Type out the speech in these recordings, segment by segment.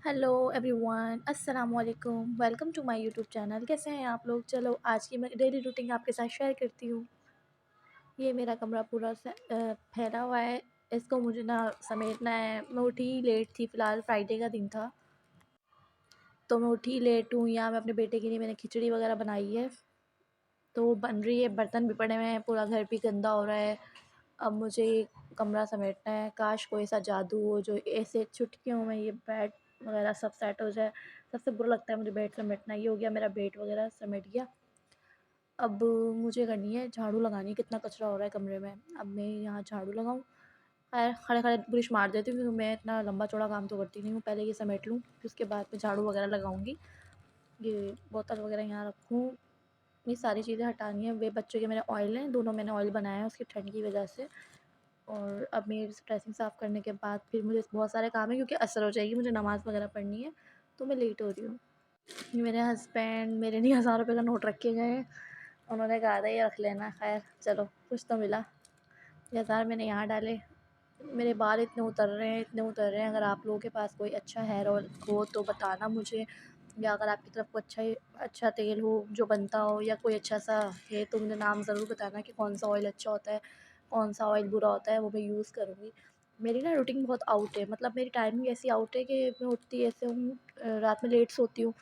Hello everyone, अस्सलाम वालेकुम। Welcome to my YouTube channel. कैसे हैं आप लोग? चलो आज की मैं डेली रूटीन आपके साथ शेयर करती हूँ। ये मेरा कमरा पूरा फैला हुआ है। इसको मुझे ना समेटना है। मैं उठी लेट थी, फ़िलहाल फ्राइडे का दिन था तो मैं उठी लेट हूँ। यहाँ मैं अपने बेटे के लिए मैंने खिचड़ी वगैरह बनाई है तो वो बन रही है। बर्तन भी पड़े हुए हैं, पूरा घर भी गंदा हो रहा है। अब मुझे ये कमरा समेटना है। काश कोई ऐसा जादू हो जो ऐसे चुटकियों में ये बेड वगैरह सब सेट हो जाए। सबसे बुरा लगता है मुझे बेड समेटना। ये हो गया, मेरा बेड वगैरह समेट गया। अब मुझे करनी है झाड़ू लगानी। कितना कचरा हो रहा है कमरे में। अब मैं यहाँ झाड़ू लगाऊँ। खैर खड़े खड़े ब्रश मार देती हूँ क्योंकि मैं इतना लंबा चौड़ा काम तो करती नहीं हूँ। पहले ये समेट लूँ फिर उसके बाद मैं झाड़ू वगैरह लगाऊँगी। ये बोतल वगैरह यहाँ रखूँ। ये सारी चीज़ें हटानी है। वे बच्चों के मेरे ऑयल हैं, दोनों मैंने ऑयल बनाया है उसकी ठंड की वजह से। और अब मेरी ड्रेसिंग साफ़ करने के बाद फिर मुझे बहुत सारे काम है क्योंकि असर हो जाएगी, मुझे नमाज़ वगैरह पढ़नी है तो मैं लेट हो रही हूँ। मेरे हस्बैंड मेरे लिए 1000 रुपये का नोट रखे गए हैं। उन्होंने कहा था ये रख लेना। खैर चलो कुछ तो मिला। 1000 मैंने यहाँ डाले। मेरे बाल इतने उतर रहे हैं, इतने उतर रहे हैं। अगर आप लोगों के पास कोई अच्छा हेयर ऑयल हो तो बताना मुझे, या अगर आपकी तरफ कोई अच्छा तेल हो जो बनता हो या कोई अच्छा सा है तो मुझे नाम ज़रूर बताना कि कौन सा ऑयल अच्छा होता है, कौन सा ऑयल बुरा होता है, वो मैं यूज़ करूँगी। मेरी ना रूटीन बहुत आउट है, मतलब मेरी टाइमिंग ऐसी आउट है कि मैं उठती ऐसे हूँ, रात में लेट सोती हूँ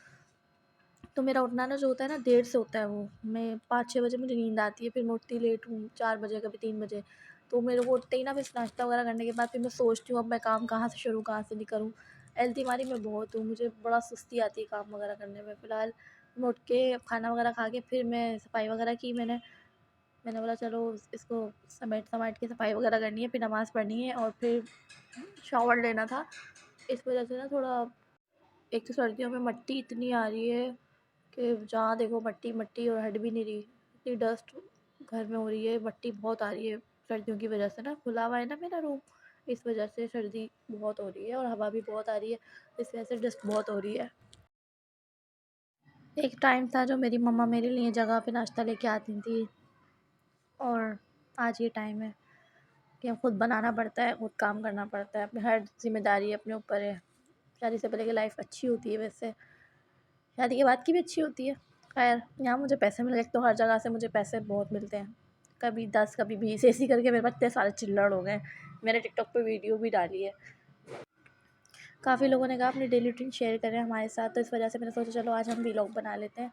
तो मेरा उठना ना जो होता है ना देर से होता है। वो मैं 5-6 बजे मुझे नींद आती है, फिर मैं उठती लेट हूँ 4 बजे, कभी 3 बजे। तो मेरे को उठते ही ना फिर नाश्ता वगैरह करने के बाद फिर मैं सोचती हूँ अब मैं काम कहाँ से शुरू, कहाँ से नहीं करूँ। एल्तीमारी मैं बहुत हूँ, मुझे बड़ा सुस्ती आती है काम वगैरह करने में। फ़िलहाल मैं उठ के खाना वगैरह खा के फिर मैं सफाई वगैरह की। मैंने बोला चलो इसको समेट के सफाई वगैरह करनी है, फिर नमाज़ पढ़नी है और फिर शावर लेना था। इस वजह से ना थोड़ा, एक तो सर्दियों में मट्टी इतनी आ रही है कि जहाँ देखो मट्टी मट्टी और हट भी नहीं रही। इतनी डस्ट घर में हो रही है, मट्टी बहुत आ रही है सर्दियों की वजह से। ना खुला हुआ है ना मेरा रूम, इस वजह से सर्दी बहुत हो रही है और हवा भी बहुत आ रही है, इस वजह से डस्ट बहुत हो रही है। एक टाइम था जो मेरी मम्मा मेरे लिए जगह पे नाश्ता लेके आती थी, और आज ये टाइम है कि अब खुद बनाना पड़ता है, खुद काम करना पड़ता है। अपनी हर ज़िम्मेदारी अपने ऊपर है। शादी से पहले की लाइफ अच्छी होती है वैसे, शादी के बाद की भी अच्छी होती है। खैर यहाँ मुझे पैसे मिल गए तो हर जगह से मुझे पैसे बहुत मिलते हैं। कभी 10 कभी 20 ऐसे करके मेरे पास इतने सारे चिल्लड़ हो गए। मैंने टिकटॉक पे वीडियो भी डाली है। काफ़ी लोगों ने कहा अपनी डेली रूटीन शेयर करें हमारे साथ, तो इस वजह से मैंने सोचा चलो आज हम व्लॉग बना लेते हैं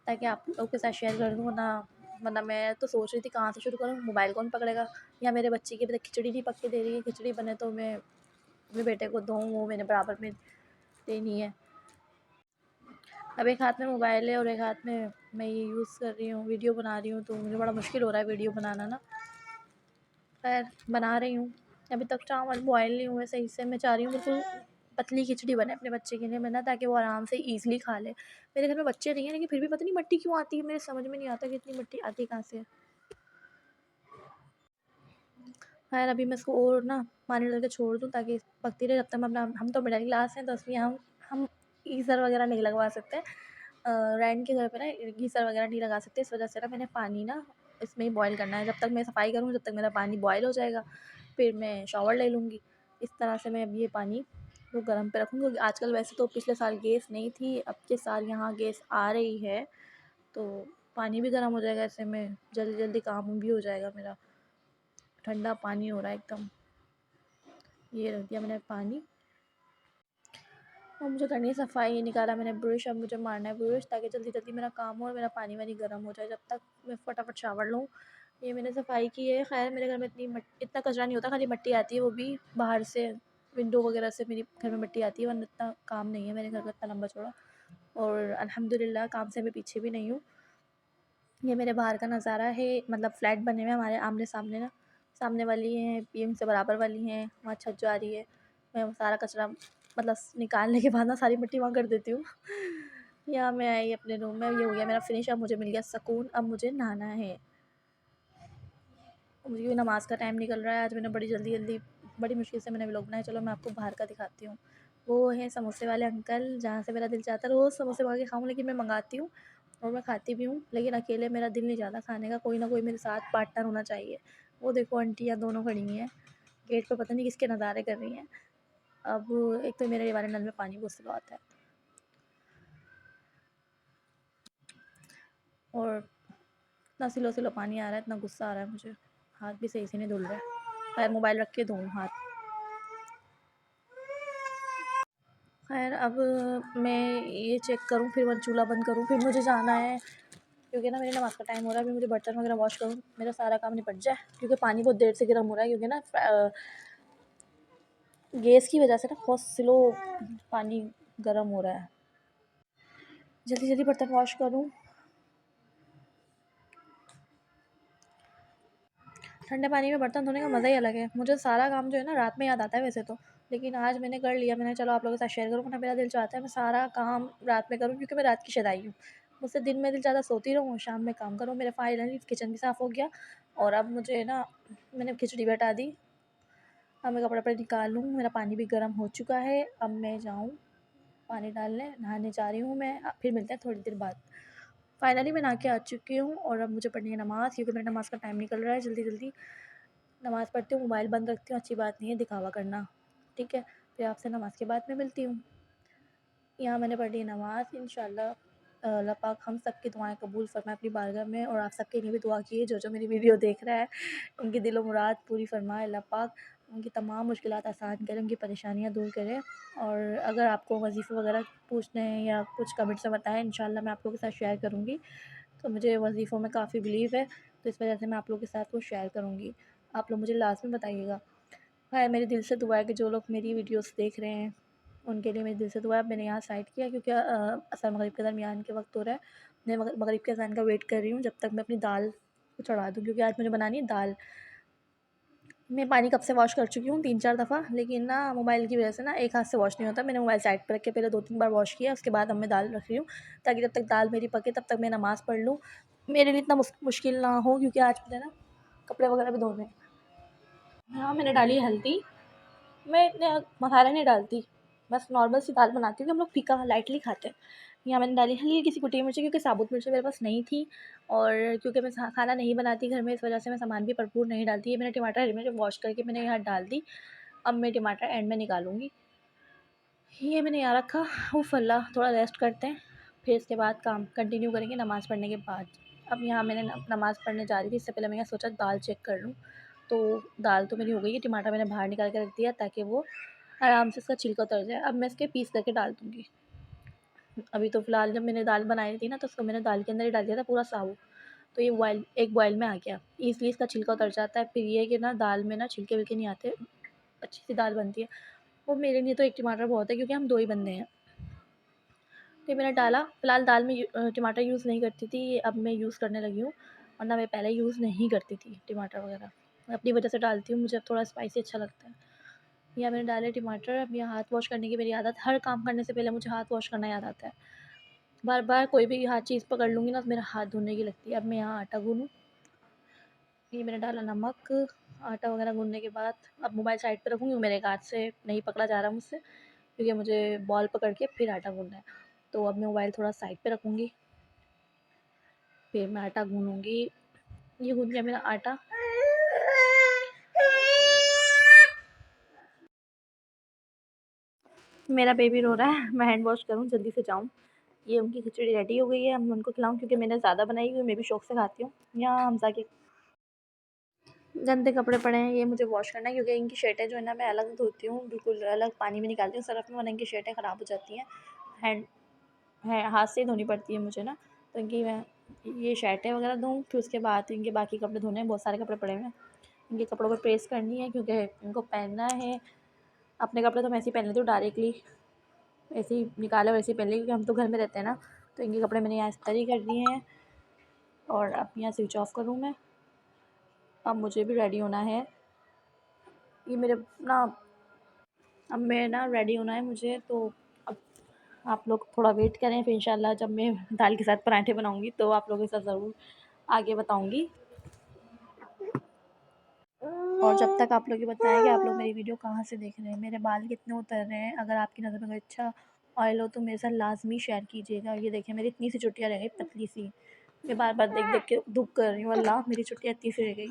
ताकि आप लोगों के साथ शेयर कर दूँ। वरना वरना मैं तो सोच रही थी कहाँ से शुरू करूँ, मोबाइल कौन पकड़ेगा। या मेरे बच्चे की अभी तक खिचड़ी नहीं पक के दे रही है। खिचड़ी बने तो मैं अपने बेटे को दूँ, वो मैंने बराबर में देनी है। अब एक हाथ में मोबाइल है और एक हाथ में मैं ये यूज़ कर रही हूँ, वीडियो बना रही हूँ, तो मुझे बड़ा मुश्किल हो रहा है वीडियो बनाना ना। खैर बना रही हूँ। अभी तक चावल बॉयल नहीं हुए सही से। मैं चाह रही हूँ बिल्कुल पतली खिचड़ी बने अपने बच्चे के लिए मैं ना, ताकि वो आराम से ईज़िली खा ले। मेरे घर में बच्चे नहीं हैं लेकिन फिर भी पता नहीं मिट्टी क्यों आती है, मेरे समझ में नहीं आता कि इतनी मिट्टी आती कहाँ से है। खैर अभी मैं इसको और ना पानी डाल के छोड़ दूँ ताकि पकती रहे। जब तक मैं अपना, हम तो मिडिल क्लास हैं तो इसलिए हम गीज़र वगैरह नहीं लगवा सकते। रेंट के घर पे ना गीज़र वगैरह नहीं लगा सकते। इस वजह से ना मैंने पानी ना इसमें ही बॉयल करना है। जब तक मैं सफाई करूँ जब तक मेरा पानी बॉयल हो जाएगा, फिर मैं शॉवर ले लूँगी। इस तरह से मैं अब ये पानी को गर्म पे रखूँगी क्योंकि आजकल वैसे तो पिछले साल गैस नहीं थी, अब के साल यहाँ गैस आ रही है तो पानी भी गर्म हो जाएगा। ऐसे में जल्दी जल्दी काम भी हो जाएगा मेरा। ठंडा पानी हो रहा है एकदम। ये रख दिया मैंने पानी। और मुझे करनी है सफाई। निकाला मैंने ब्रश, अब मुझे मारना है ब्रश ताकि जल्दी जल्दी मेरा काम हो और मेरा पानी वानी गर्म हो जाए। जब तक मैं फटाफट शावर लूँ। ये मैंने सफाई की है। खैर मेरे घर में इतना कचरा नहीं होता, खाली मिट्टी आती है, वो भी बाहर से विंडो वगैरह से मेरे घर में मिट्टी आती है, वरना इतना काम नहीं है मेरे घर का इतना लंबा चौड़ा। और अल्हम्दुलिल्लाह काम से मैं पीछे भी नहीं हूँ। ये मेरे बाहर का नज़ारा है, मतलब फ्लैट बने हुए हैं हमारे आमने सामने ना। सामने वाली हैं पीएम से बराबर वाली हैं, वहाँ छत जो आ रही है। मैं वो सारा कचरा मतलब निकालने के बाद ना सारी मिट्टी वहाँ कर देती हूँ। यहाँ मैं आई अपने रूम में, ये हो गया मेरा फिनिश। अब मुझे मिल गया सुकून, अब मुझे नहाना है। मुझे भी नमाज़ का टाइम निकल रहा है। आज मैंने बड़ी जल्दी जल्दी बड़ी मुश्किल से मैंने व्लॉग बनाया। चलो मैं आपको बाहर का दिखाती हूँ। वो है समोसे वाले अंकल, जहाँ से मेरा दिल चाहता है रोज़ समोसे मंगा के खाऊँ, लेकिन मैं मंगाती हूँ और मैं खाती भी हूँ, लेकिन अकेले मेरा दिल नहीं चाहता खाने का। कोई ना कोई मेरे साथ पार्टनर होना चाहिए। वो देखो आंटियाँ दोनों खड़ी हुई हैं गेट पे, पता नहीं किसके नज़ारे कर रही हैं। अब एक तो मेरे ये वाले नल में पानी बहुत स्लो आता है और इतना स्लो स्लो पानी आ रहा है, इतना गुस्सा आ रहा है मुझे। हाथ भी सही से नहीं धुल रहा है। खैर मोबाइल रख के धोऊँ हाथ। खैर अब मैं ये चेक करूँ, फिर मैं चूल्हा बंद करूँ, फिर मुझे जाना है क्योंकि ना मेरी नमाज़ का टाइम हो रहा है। अभी मुझे बर्तन वगैरह वॉश करूँ, मेरा सारा काम निपट जाए क्योंकि पानी बहुत देर से गर्म हो रहा है क्योंकि ना गैस की वजह से ना बहुत स्लो पानी गर्म हो रहा है। जल्दी जल्दी बर्तन वॉश करूँ। ठंडे पानी में बर्तन धोने का मज़ा ही अलग है। मुझे सारा काम जो है ना रात में याद आता है वैसे तो, लेकिन आज मैंने कर लिया। मैंने चलो आप लोगों के साथ शेयर करूँ, वरना मेरा दिल चाहता है मैं सारा काम रात में करूँ क्योंकि मैं रात की शदाई हूँ। मुझसे दिन में दिल ज़्यादा सोती रहूँ, शाम में काम करूँ। मेरा फाइनली किचन भी साफ़ हो गया और अब मुझे ना मैंने खिचड़ी बैठा दी। अब मैं कपड़े वपड़े निकाल लूँ, मेरा पानी भी गर्म हो चुका है। अब मैं जाऊँ पानी डालने, नहाने जा रही हूँ मैं। फिर मिलते हैं थोड़ी देर बाद। फाइनली मैं नहा के आ चुकी हूँ और अब मुझे पढ़नी है नमाज़ क्योंकि मेरी नमाज़ का टाइम निकल रहा है। जल्दी जल्दी नमाज़ पढ़ती हूँ, मोबाइल बंद रखती हूँ। अच्छी बात नहीं है दिखावा करना, ठीक है। फिर आपसे नमाज़ के बाद में मिलती हूँ। यहाँ मैंने पढ़ी है नमाज़। इंशाल्लाह अल्लाह पाक हम सब की दुआएं कबूल फरमाए अपनी बारगाह में, और आप सबके लिए भी दुआ कीजिए जो जो मेरी वीडियो देख रहा है, उनकी दिलो मुराद पूरी फरमाए अल्लाह पाक। उनकी तमाम मुश्किलात आसान करे, उनकी परेशानियाँ दूर करे। और अगर आपको वजीफ़े वगैरह पूछने हैं या कुछ कमेंट्स में बताएं, इंशाल्लाह मैं आप लोगों के साथ शेयर करूँगी। तो मुझे वजीफ़ों में काफ़ी बिलीव है, तो इस वजह से मैं आप लोगों के साथ वो शेयर करूँगी। आप लोग मुझे लाज़मी बताइएगा। हाँ, मेरे दिल से दुआ है कि जो लोग मेरी वीडियोस देख रहे हैं उनके लिए मेरे दिल से दुआ है। मैंने यहाँ साइड किया क्योंकि असर मगरिब के दरमियान के वक्त हो रहा है। मैं मगरिब के अज़ान का वेट कर रही हूँ जब तक मैं अपनी दाल को चढ़ा दूँ क्योंकि आज मुझे बनानी है दाल। मैं पानी कब से वॉश कर चुकी हूँ 3-4 दफ़ा, लेकिन ना मोबाइल की वजह से ना एक हाथ से वॉश नहीं होता। मैंने मोबाइल साइड पर रख के पहले 2-3 बार वॉश किया, उसके बाद अब मैं दाल रख रही हूँ ताकि जब तक दाल मेरी पके तब तक मैं नमाज़ पढ़ लूँ। मेरे लिए इतना मुश्किल ना हो क्योंकि आज मुझे ना कपड़े वगैरह भी धोने हैं। हाँ, मैंने डाली हल्दी। मैं इतने मसाला नहीं डालती, बस नॉर्मल सी दाल बनाती हूँ कि हम लोग फीका लाइटली खाते हैं। यहाँ मैंने डाली हल्की सी कुटी मिर्ची क्योंकि साबुत मिर्ची मेरे पास नहीं थी, और क्योंकि मैं खाना नहीं बनाती घर में, इस वजह से मैं सामान भी भरपूर नहीं डालती। ये मैंने टमाटर हरी मिर्च वॉश करके मैंने यहाँ डाल दी। अब मैं टमाटर एंड में निकालूंगी। ये मैंने यहाँ रखा। उफ़ अल्लाह, थोड़ा रेस्ट करते हैं, फिर इसके बाद काम कंटिन्यू करेंगे नमाज़ पढ़ने के बाद। अब यहाँ मैंने नमाज़ पढ़ने जा रही थी, इससे पहले मैंने सोचा दाल चेक कर लूँ। तो दाल तो मेरी हो गई है। टमाटर मैंने बाहर निकाल के रख दिया ताकि वो आराम से इसका छिलका उतर जाए। अब मैं इसके पीस करके डाल दूँगी। अभी तो फ़िलहाल जब मैंने दाल बनाई थी ना तो उसको मैंने दाल के अंदर ही डाल दिया था पूरा साबुत, तो ये एक बॉयल में आ गया, इसलिए इसका छिलका उतर जाता है। फिर ये है कि ना दाल में ना छिलके-विलके नहीं आते, अच्छी-सी दाल बनती है। वो मेरे लिए तो 1 टमाटर बहुत है क्योंकि हम 2 ही बंदे हैं। तो ये मैंने डाला। फ़िलहाल दाल में टमाटर यूज़ नहीं करती थी, अब मैं यूज़ करने लगी हूँ, वरना मैं पहले यूज़ नहीं करती थी टमाटर वगैरह। मैं अपनी वजह से डालती हूँ, मुझे अब थोड़ा स्पाइसी अच्छा लगता है। यहाँ मैंने डाले टमाटर। अब यहाँ हाथ वॉश करने की मेरी आदत, हर काम करने से पहले मुझे हाथ वॉश करना याद आता है। बार-बार कोई भी हाथ चीज़ पकड़ लूँगी ना तो मेरा हाथ धोने की लगती है। अब मैं यहाँ आटा गूँथूँ। ये मैंने डाला नमक, आटा वगैरह गूँथने के बाद अब मोबाइल साइड पे रखूँगी, मेरे एक हाथ से नहीं पकड़ा जा रहा मुझसे क्योंकि मुझे बॉल पकड़ के फिर आटा गूँथना है। तो अब मैं मोबाइल थोड़ा साइड पे रखूँगी, फिर मैं आटा गूँथूँगी। ये गूँथ गया मेरा आटा। मेरा बेबी रो रहा है, मैं हैंड वॉश करूँ जल्दी से जाऊँ। ये उनकी खिचड़ी रेडी हो गई है, अब मैं उनको खिलाऊँ क्योंकि मैंने ज़्यादा बनाई हुई है, मैं भी शौक से खाती हूँ। यहाँ हमज़ा के गंदे कपड़े पड़े हैं, ये मुझे वॉश करना है क्योंकि इनकी शर्टें जो है ना मैं अलग धोती हूँ, बिल्कुल अलग पानी में निकालती हूँ सर्फ़ में, वरना इनकी शर्टें ख़राब हो जाती हैं। हैंड है हाथ से ही धोनी पड़ती है मुझे ना, तो इनकी मैं ये शर्टें वगैरह धोऊँ, फिर उसके बाद इनके बाकी कपड़े धोने हैं। बहुत सारे कपड़े पड़े हुए हैं, इनके कपड़ों पर प्रेस करनी है क्योंकि इनको पहनना है। अपने कपड़े तो मैं ऐसे ही पहन लेती हूँ डायरेक्टली, ऐसे ही निकाले और ऐसे ही पहन लिए क्योंकि हम तो घर में रहते हैं ना। तो इनके कपड़े मैंने यहाँ इस्त्री कर दिए हैं और अब यहाँ स्विच ऑफ करूँ मैं। अब मुझे भी रेडी होना है। ये मेरे ना अब मैं ना रेडी होना है मुझे, तो अब आप लोग थोड़ा वेट करें, फिर इंशाल्लाह जब मैं दाल के साथ पराठे बनाऊँगी तो आप लोगों के साथ ज़रूर आगे बताऊँगी। और जब तक आप लोग ये बताएं कि आप लोग मेरी वीडियो कहाँ से देख रहे हैं, मेरे बाल कितने उतर रहे हैं। अगर आपकी नज़र में कोई अच्छा ऑयल हो तो मेरे साथ लाज़मी शेयर कीजिएगा। ये देखिए मेरी इतनी सी चुटिया रह गई पतली सी, मैं बार-बार देख-देख के दुःख कर रही हूँ, अल्लाह मेरी चुटिया इतनी सी रह गई।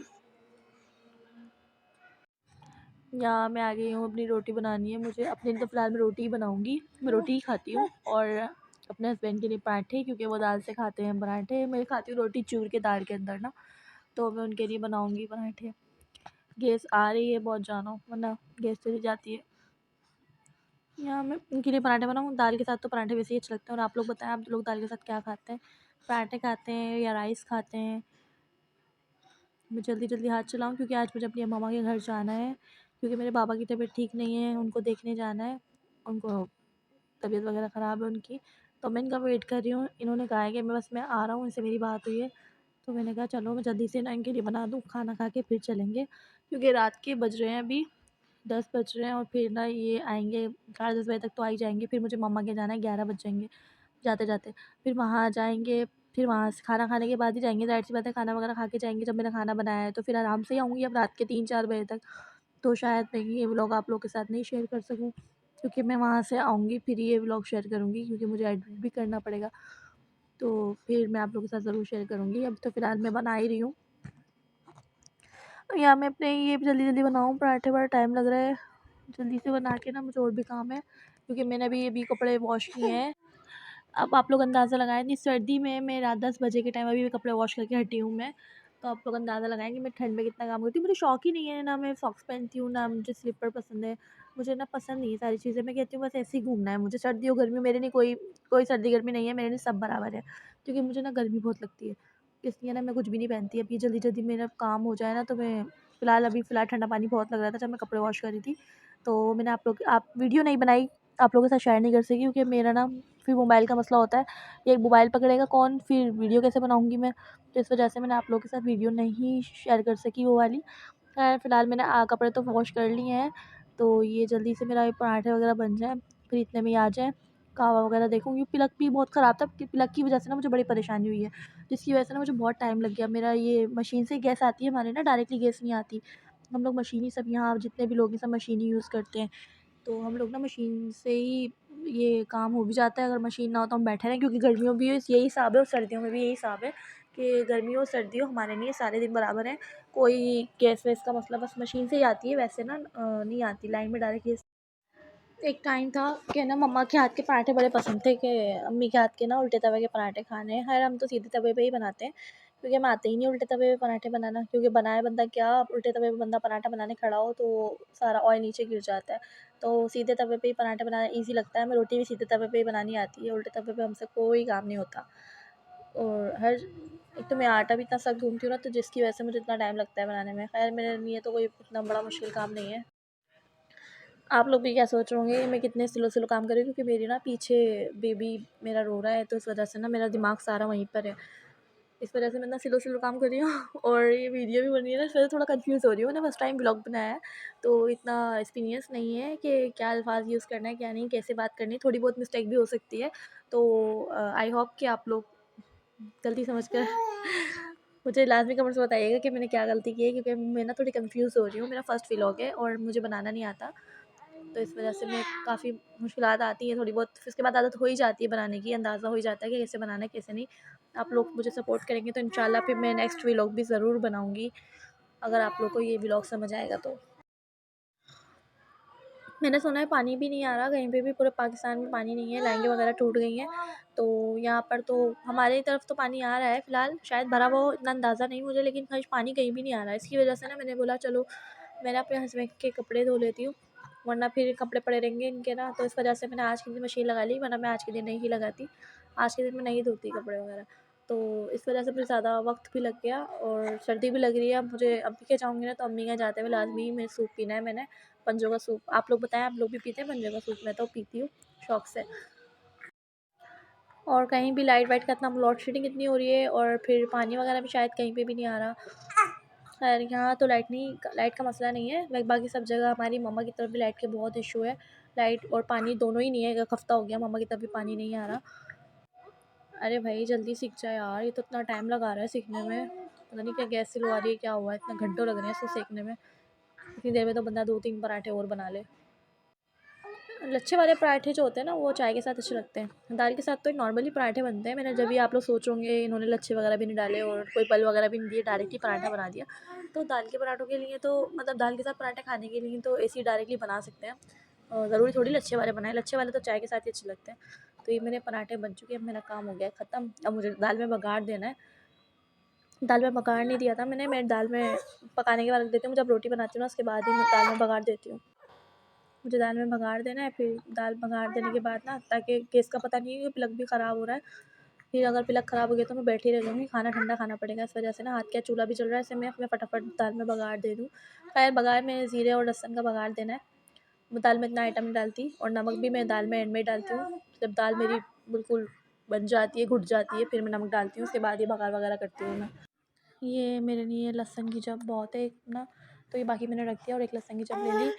यहाँ मैं आ गई हूँ, अपनी रोटी बनानी है मुझे। अपने लिए तो फ़िलहाल मैं रोटी ही बनाऊँगी, मैं रोटी ही खाती हूँ। और अपने हस्बैंड के लिए पराठे, क्योंकि वो दाल से खाते हैं पराठे। मैं खाती हूँ रोटी चूर के दाल के अंदर ना, तो मैं उनके लिए बनाऊँगी पराठे। गैस आ रही है बहुत ज़्यादा, वरना गैस चली जाती है। यहाँ मैं उनके लिए पराठे बनाऊँ। दाल के साथ तो पराठे वैसे ही अच्छे लगते हैं। और आप लोग बताएं, आप लोग दाल के साथ क्या खाते हैं? पराठे खाते हैं या राइस खाते हैं? मैं जल्दी जल्दी हाथ चलाऊँ, क्योंकि आज मुझे अपनी मामा के घर जाना है, क्योंकि मेरे पापा की तबीयत ठीक नहीं है, उनको देखने जाना है। उनको तबीयत वगैरह ख़राब है उनकी, तो मैं इनका वेट कर रही हूँ। इन्होंने कहा है कि मैं आ रहा हूँ, इनसे मेरी बात हुई है। तो मैंने कहा चलो मैं जल्दी से ना इनके लिए बना दूँ, खाना खा के फिर चलेंगे, क्योंकि रात के बज रहे हैं अभी 10 बज रहे हैं। और फिर ना ये आएँगे 10:30 बजे तक तो आ ही जाएँगे। फिर मुझे मम्मा के जाना है, 11 बज जाएँगे जाते-जाते। फिर वहाँ जाएँगे, फिर वहाँ से खाना खाने के बाद ही जाएँगे, ज़ाहिर-सी बात है खाना वगैरह खा के जाएँगे। जब मैंने खाना बनाया है तो फिर आराम से ही आऊँगी अब रात के 3-4 बजे तक। तो शायद मैं ये व्लॉग आप लोगों के साथ नहीं शेयर कर सकूँ, क्योंकि मैं वहाँ से आऊँगी फिर ये व्लॉग शेयर करूँगी, क्योंकि मुझे एडिट भी करना पड़ेगा। तो फिर मैं आप लोगों के साथ ज़रूर शेयर करूँगी। अब तो फ़िलहाल मैं बना ही रही हूँ। यहाँ मैं अपने ये जल्दी-जल्दी बनाऊँ पराठे, बड़ा टाइम लग रहा है। जल्दी से बना के ना मुझे और भी काम है, क्योंकि मैंने अभी कपड़े वॉश किए हैं। अब आप लोग अंदाज़ा लगाएँ, इतनी सर्दी में मैं रात 10 बजे के टाइम अभी भी कपड़े वॉश करके हटी हूँ मैं। तो आप लोग अंदाज़ा लगाएँ कि मैं ठंड में कितना काम करती हूँ। मुझे शौक ही नहीं है, ना मैं सॉक्स पहनती हूँ, ना मुझे स्लीपर पसंद है। मुझे ना पसंद नहीं है सारी चीज़ें। मैं कहती हूँ बस ऐसे ही घूमना है मुझे, सर्दी हो गर्मी मेरे लिए कोई कोई सर्दी गर्मी नहीं है, मेरे लिए सब बराबर है। क्योंकि मुझे ना गर्मी बहुत लगती है, इसलिए ना मैं कुछ भी नहीं पहनती। अब ये जल्दी-जल्दी मेरा काम हो जाए ना, तो मैं फ़िलहाल ठंडा पानी बहुत लग रहा था जब मैं कपड़े वॉश कर रही थी। तो मैंने आप वीडियो नहीं बनाई, आप लोगों के साथ शेयर नहीं कर सकी, क्योंकि मेरा ना फिर मोबाइल का मसला होता है। एक मोबाइल पकड़ेगा कौन, फिर वीडियो कैसे बनाऊँगी मैं? तो इस वजह से मैंने आप लोगों के साथ वीडियो नहीं शेयर कर सकी वो वाली। खैर फ़िलहाल मैंने कपड़े तो वॉश कर लिए हैं, तो ये जल्दी से मेरा ये पराठे वगैरह बन जाएँ, फिर इतने में ये आ जाएँ। कहवा वगैरह देखूँगी। प्लग भी बहुत ख़राब था, प्लग की वजह से ना मुझे बड़ी परेशानी हुई है, जिसकी वजह से ना मुझे बहुत टाइम लग गया। मेरा ये मशीन से गैस आती है हमारे ना, डायरेक्टली गैस नहीं आती। हम लोग मशीन ही सब यहाँ जितने भी लोग हैं सब मशीन ही यूज़ करते हैं। तो हम लोग ना मशीन से ही ये काम हो भी जाता है। अगर मशीन ना हो तो हम बैठे रहें, क्योंकि गर्मियों भी यही हिसाब है और सर्दियों में भी यही हिसाब है कि गर्मी हो सर्दी हो हमारे लिए सारे दिन बराबर हैं। कोई गैस वैस का मसला बस मशीन से ही आती है, वैसे ना नहीं आती लाइन में डायरेक्ट गैस। एक टाइम था कि ना मम्मा के हाथ के पराठे बड़े पसंद थे, कि अम्मी के हाथ के ना उल्टे तवे के पराठे खाने हैं। खैर हम तो सीधे तवे पे ही बनाते हैं, क्योंकि हमें आते ही नहीं उल्टे तवे पे पराठे बनाना। क्योंकि बनाए बंदा क्या, उल्टे तवे पे बंदा पराठा बनाने खड़ा हो तो सारा ऑयल नीचे गिर जाता है। तो सीधे तवे पे ही पराठे बनाना ईज़ी लगता है। हमें रोटी भी सीधे तवे पे ही बनानी आती है, उल्टे तवे पे हमसे कोई काम नहीं होता। और एक तो मैं आटा भी इतना सख्त गूँथती हूँ ना, तो जिसकी वजह से मुझे इतना टाइम लगता है बनाने में। खैर मेरे लिए तो कोई इतना बड़ा मुश्किल काम नहीं है। आप लोग भी क्या सोच रहे होंगे मैं कितने स्लो काम कर रही हूँ, क्योंकि मेरी ना पीछे बेबी मेरा रो रहा है, तो इस वजह से ना मेरा दिमाग सारा वहीं पर है। इस वजह से मैं ना स्लो काम कर रही हूँ और ये वीडियो भी बन रही है ना, इस वजह से थोड़ा कंफ्यूज हो रही हूँ। मैंने फर्स्ट टाइम ब्लॉग बनाया है, तो इतना एक्सपीरियंस नहीं है कि क्या अल्फाज यूज़ करना है क्या नहीं, कैसे बात करनी है। थोड़ी बहुत मिस्टेक भी हो सकती है, तो आई होप कि आप लोग गलती समझ कर मुझे लाजमी कमेंट्स में बताइएगा कि मैंने क्या गलती की है, क्योंकि मैं ना थोड़ी कंफ्यूज हो रही हूँ। मेरा फर्स्ट व्लॉग है और मुझे बनाना नहीं आता, तो इस वजह से मैं काफ़ी मुश्किलात आती हैं थोड़ी बहुत। फिर उसके बाद आदत हो ही जाती है बनाने की, अंदाज़ा हो ही जाता है कि कैसे बनाना है कैसे नहीं। आप लोग मुझे सपोर्ट करेंगे तो इंशाल्लाह फिर मैं नेक्स्ट व्लॉग भी ज़रूर बनाऊँगी, अगर आप लोग को ये व्लॉग समझ आएगा तो। मैंने सुना है पानी भी नहीं आ रहा कहीं पे भी, पूरे पाकिस्तान में पानी नहीं है, लाइनें वगैरह टूट गई हैं। तो यहाँ पर तो हमारी तरफ तो पानी आ रहा है फ़िलहाल, शायद भरा हुआ हो इतना अंदाज़ा नहीं मुझे, लेकिन कहीं पानी कहीं भी नहीं आ रहा है। इसकी वजह से ना मैंने बोला चलो मैंने अपने हस्बैंड के कपड़े धो लेती हूँ, वरना फिर कपड़े पड़े रहेंगे इनके ना। तो इस वजह से मैंने आज के दिन मशीन लगा ली, वरना मैं आज के दिन नहीं ही लगाती। आज के दिन मैं नहीं धोती कपड़े वगैरह। तो इस वजह से मुझे ज़्यादा वक्त भी लग गया और सर्दी भी लग रही है। अब मुझे अम्मी के जाऊँगी ना, तो अम्मी के जाते हुए लाजमी में सूप पीना है मैंने, पंजों का सूप। आप लोग बताएं, आप लोग भी पीते हैं पंजों का सूप? मैं तो पीती हूँ शौक से। और कहीं भी लाइट वाइट का इतना लोड शेडिंग इतनी हो रही है, और फिर पानी वगैरह भी शायद कहीं पे भी नहीं आ रहा। खैर यहाँ तो लाइट का मसला नहीं है, बाकी सब जगह हमारी मम्मा की तरफ भी लाइट के बहुत इशू है। लाइट और पानी दोनों ही नहीं है, 1 हफ्ता हो गया मम्मा की तरफ भी पानी नहीं आ रहा। अरे भाई जल्दी सीख जा यार, ये तो इतना टाइम लगा रहा है सीखने में। पता नहीं क्या गैस स्लो आ रही है, क्या हुआ है, इतना घंटों लग रहे हैं इसको सेकने में। इतनी देर में तो बंदा 2-3 पराठे और बना ले। लच्छे वाले पराठे जो होते हैं ना वो चाय के साथ अच्छे लगते हैं। दाल के साथ तो नॉर्मली पराठे बनते हैं। मैंने जब भी आप लोग सोच होंगे इन्होंने लच्छे वगैरह भी नहीं डाले और कोई पल वगैरह भी नहीं दिए, डायरेक्टली पराठा बना दिया। तो दाल के पराठों के लिए तो मतलब दाल के साथ पराठे खाने के लिए तो ऐसे ही डायरेक्टली बना सकते हैं, और ज़रूरी थोड़ी लच्छे वाले बनाए। लच्छे वाले तो चाय के साथ ही अच्छे लगते हैं। तो ये मेरे पराठे बन चुके हैं, अब मेरा काम हो गया है ख़त्म। अब मुझे दाल में बघार देना है। दाल में बघार नहीं दिया था मैंने, मैं दाल में पकाने के बाद रख देती हूँ। जब रोटी बनाती हूँ ना उसके बाद ही मैं दाल में बघार देती हूँ। मुझे दाल में बघार देना है, फिर दाल बघार देने के बाद ना, ताकि गैस का पता नहीं है कि प्लग भी ख़राब हो रहा है। फिर अगर प्लग ख़राब हो गया तो मैं बैठी रह जाऊँगी, खाना ठंडा खाना पड़ेगा। इस वजह से ना हाथ का चूल्हा भी चल रहा है, इससे मैं फटाफट दाल में बघार दे दूँ। खैर बघार में ज़ीरे और लहसुन का बघार देना है। मैं दाल में इतना आइटम नहीं डालती, और नमक भी मैं दाल में एंड में ही डालती हूँ। जब दाल मेरी बिल्कुल बन जाती है, घुट जाती है, फिर मैं नमक डालती हूँ, उसके बाद ही बघार वगैरह करती हूँ मैं। ये मेरे लिए लहसुन की जब बहुत है एक ना, तो ये बाकी मैंने रख दिया और एक लहसुन की जब ले ली।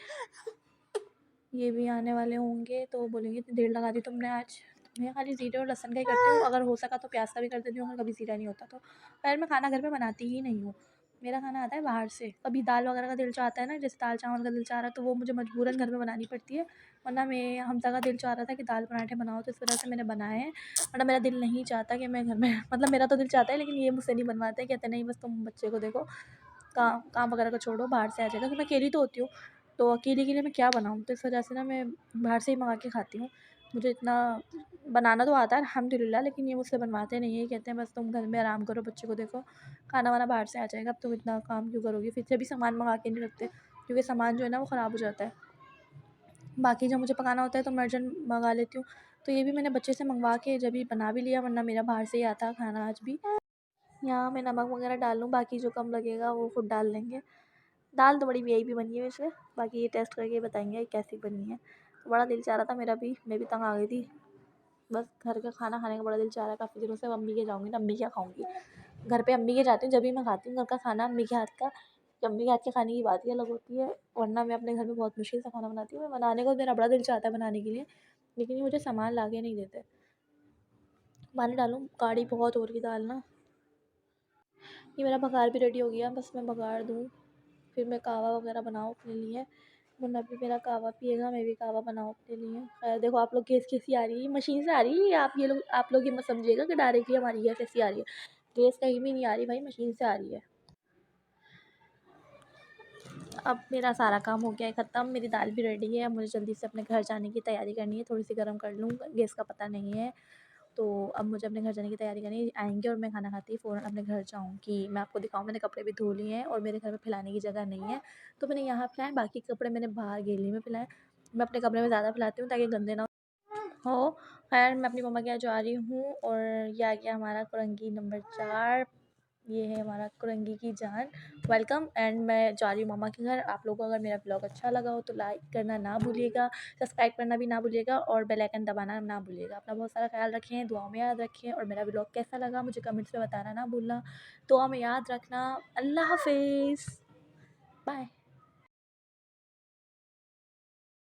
ये भी आने वाले होंगे तो बोलेंगे इतनी देर लगा दी तुमने आज। मैं खाली ज़ीरे और लहसुन का ही करती हूँ, अगर हो सका तो प्याज का भी कर देती हूँ, अगर कभी ज़ीरा नहीं होता तो। खैर मैं खाना घर में बनाती ही नहीं हूँ, मेरा खाना आता है बाहर से। कभी दाल वगैरह का दिल चाहता है ना, जैसे दाल चावल का दिल चाह रहा है, तो वो मुझे मजबूरन घर में बनानी पड़ती है। वरना मैं हमजा का दिल चाह रहा था कि दाल पराठे बनाओ, तो इस वजह से मैंने बनाए हैं। वरना मेरा दिल नहीं चाहता कि मैं घर में मतलब मेरा तो दिल चाहता है, लेकिन ये मुझसे नहीं बनवाते। कहते नहीं बस तुम बच्चे को देखो, काम काम वगैरह को छोड़ो, बाहर से आ जाएगा। क्योंकि मैं अकेली तो होती हूँ, तो अकेले के लिए मैं क्या बनाऊँ? तो इस वजह से ना मैं बाहर से ही मँगा के खाती हूँ। मुझे इतना बनाना तो आता है अल्हम्दुलिल्लाह, लेकिन ये मुझसे बनवाते नहीं हैं। कहते हैं बस तुम घर में आराम करो, बच्चे को देखो, खाना-वाना बाहर से आ जाएगा, अब तुम इतना काम क्यों करोगी? फिर से भी सामान मँगा के नहीं रखते, क्योंकि सामान जो है ना वो ख़राब हो जाता है। बाकी जब मुझे पकाना होता है तो मैं अर्जेंट मँगा लेती हूँ। तो ये भी मैंने बच्चे से मँगवा के जब ही बना भी लिया, वरना मेरा बाहर से ही आता है खाना आज भी। यहाँ मैं नमक वगैरह डाल लूँ, बाकी जो कम लगेगा वो खुद डाल लेंगे। दाल तो बड़ी वीआईपी बनी है वैसे, बाकी ये टेस्ट करके बताएँगे कैसी बनी है। तो बड़ा दिल चाह रहा था मेरा भी, मैं भी तंग आ गई थी। बस घर का खाना खाने का बड़ा दिल चाह रहा है काफ़ी दिनों से। अब अम्मी के जाऊँगी ना, अम्मी क्या खाऊँगी। घर पे अम्मी के जाती हूँ जब भी मैं खाती हूँ घर का खाना अम्मी के हाथ का। कि अम्मी के हाथ के खाने की बात ही अलग होती है, वरना मैं अपने घर में बहुत मुश्किल से खाना बनाती हूँ। मैं बनाने को मेरा बड़ा दिल चाहता है बनाने के लिए, लेकिन ये मुझे सामान ला के नहीं देते। पानी डालूँ? गाढ़ी बहुत हो रही है दाल ना। ये मेरा बघार भी रेडी हो गया, बस मैं बघार दूँ, फिर मैं कहवा वगैरह बनाऊँ अपने लिए। मुन्ना भी मेरा कहवा पिएगा, मैं भी कहवा बनाऊँ अपने लिए। खैर देखो आप लोग गैस कैसी आ रही है, मशीन से आ रही है, ये आप लोग ये मत समझिएगा कि डायरेक्टली हमारी गैस ऐसी आ रही है। गैस कहीं भी नहीं आ रही भाई, मशीन से आ रही है। अब मेरा सारा काम हो गया है ख़त्म, मेरी दाल भी रेडी है। अब मुझे जल्दी से अपने घर जाने की तैयारी करनी है, थोड़ी सी गर्म कर लूँ, गैस का पता नहीं है। तो अब मुझे अपने घर जाने की तैयारी करनी है। आएँगे और मैं खाना खाते ही फ़ौरन अपने घर जाऊँगी। मैं आपको दिखाऊँ, मैंने कपड़े भी धो लिए हैं और मेरे घर में फैलाने की जगह नहीं है, तो मैंने यहाँ फैलाए, बाकी कपड़े मैंने बाहर गैलरी में फैलाए। मैं अपने कमरे में ज़्यादा फैलाती हूँ ताकि गंदे ना हो। खैर मैं अपनी मम्मा के यहाँ जा रही हूँ, और ये आ गया हमारा कुरंगी नंबर 4। ये है हमारा कुरंगी की जान, वेलकम। एंड मैं जा रही हूँ मम्मा के घर। आप लोगों को अगर मेरा ब्लॉग अच्छा लगा हो तो लाइक करना ना भूलिएगा, सब्सक्राइब करना भी ना भूलिएगा, और बेल आइकन दबाना ना भूलिएगा। अपना बहुत सारा ख्याल रखें, दुआओं में याद रखें, और मेरा ब्लॉग कैसा लगा मुझे कमेंट्स में बताना ना भूलना। दुआ में याद रखना। अल्लाह हाफिज़, बाय।